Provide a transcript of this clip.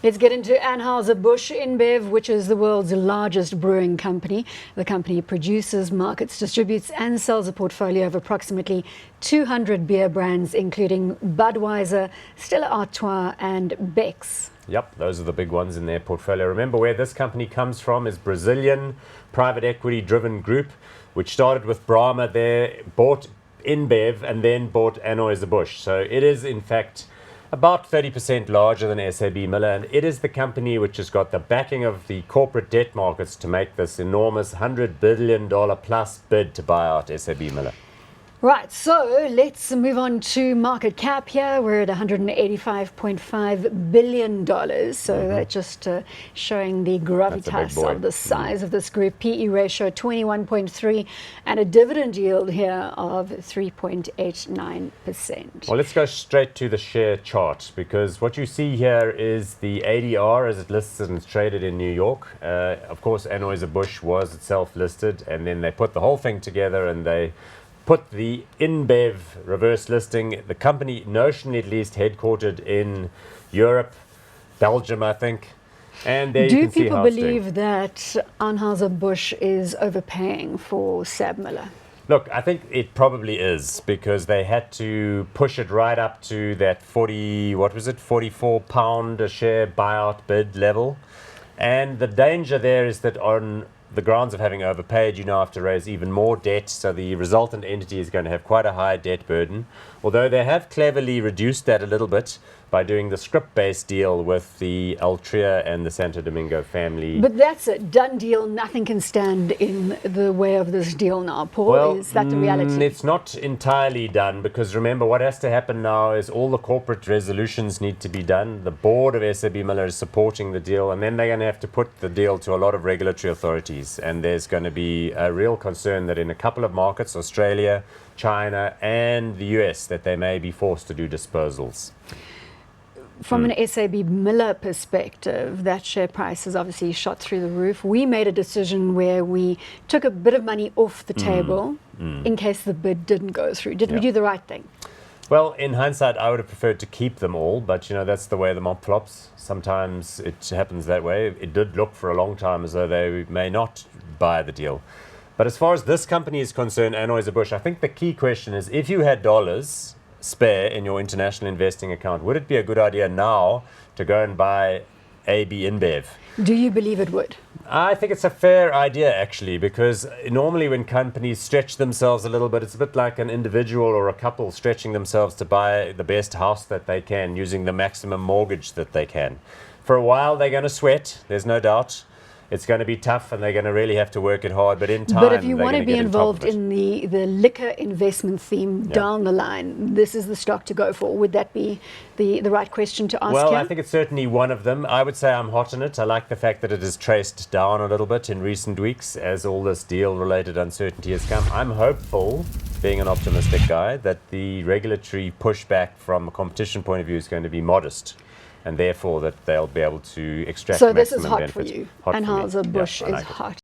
Let's get into Anheuser Busch Inbev, which is the world's largest brewing company. The company produces, markets, distributes, and sells a portfolio of approximately 200 beer brands, including Budweiser, Stella Artois, and Beck's. Yep, those are the big ones in their portfolio. Remember, where this company comes from is Brazilian private equity driven group, which started with Brahma there, bought InBev, and then bought Anheuser Busch. So it is, in fact, about 30% larger than SAB Miller, and it is the company which has got the backing of the corporate debt markets to make this enormous $100 billion plus bid to buy out SAB Miller. Right, so let's move on to market cap here. We're at $185.5 billion. So that's just showing the gravitas of the size of this group. PE ratio 21.3 and a dividend yield here of 3.89%. Well, let's go straight to the share chart, because what you see here is the ADR as it lists and it's traded in New York. Of course, Anheuser Busch was itself listed, and then they put the whole thing together and they put the InBev reverse listing, the company notionally at least headquartered in Europe, Belgium, I think. And there you can see how Do people believe that Anheuser Busch is overpaying for SAB Miller? Look, I think it probably is, because they had to push it right up to that 44 pound a share buyout bid level. And the danger there is that on the grounds of having overpaid, you now have to raise even more debt, so the resultant entity is going to have quite a high debt burden. Although they have cleverly reduced that a little bit by doing the scrip-based deal with the Altria and the Santo Domingo family. But that's a done deal. Nothing can stand in the way of this deal now, Paul. Well, is that the reality? It's not entirely done, because remember, what has to happen now is all the corporate resolutions need to be done. The board of SAB Miller is supporting the deal, and then they're going to have to put the deal to a lot of regulatory authorities. And there's going to be a real concern that in a couple of markets, Australia, China, and the US, that they may be forced to do disposals. From an SAB Miller perspective, that share price has obviously shot through the roof. We made a decision where we took a bit of money off the table in case the bid didn't go through. Did we do the right thing? Well, in hindsight, I would have preferred to keep them all, but, you know, that's the way the mob flops. Sometimes it happens that way. It did look for a long time as though they may not buy the deal. But as far as this company is concerned, Anheuser Busch, I think the key question is, if you had dollars spare in your international investing account, would it be a good idea now to go and buy AB InBev? Do you believe it would? I think it's a fair idea, actually, because normally when companies stretch themselves a little bit, it's a bit like an individual or a couple stretching themselves to buy the best house that they can using the maximum mortgage that they can. For a while, they're going to sweat, there's no doubt. It's going to be tough, and they're going to really have to work it hard. But in time, but if you want to be involved in the liquor investment theme down the line, this is the stock to go for. Would that be the right question to ask? Well, here? I think it's certainly one of them. I would say I'm hot on it. I like the fact that it has traced down a little bit in recent weeks as all this deal-related uncertainty has come. I'm hopeful, being an optimistic guy, that the regulatory pushback from a competition point of view is going to be modest, and therefore that they'll be able to extract maximum benefit. So this is hot for you. Anheuser Busch is hot.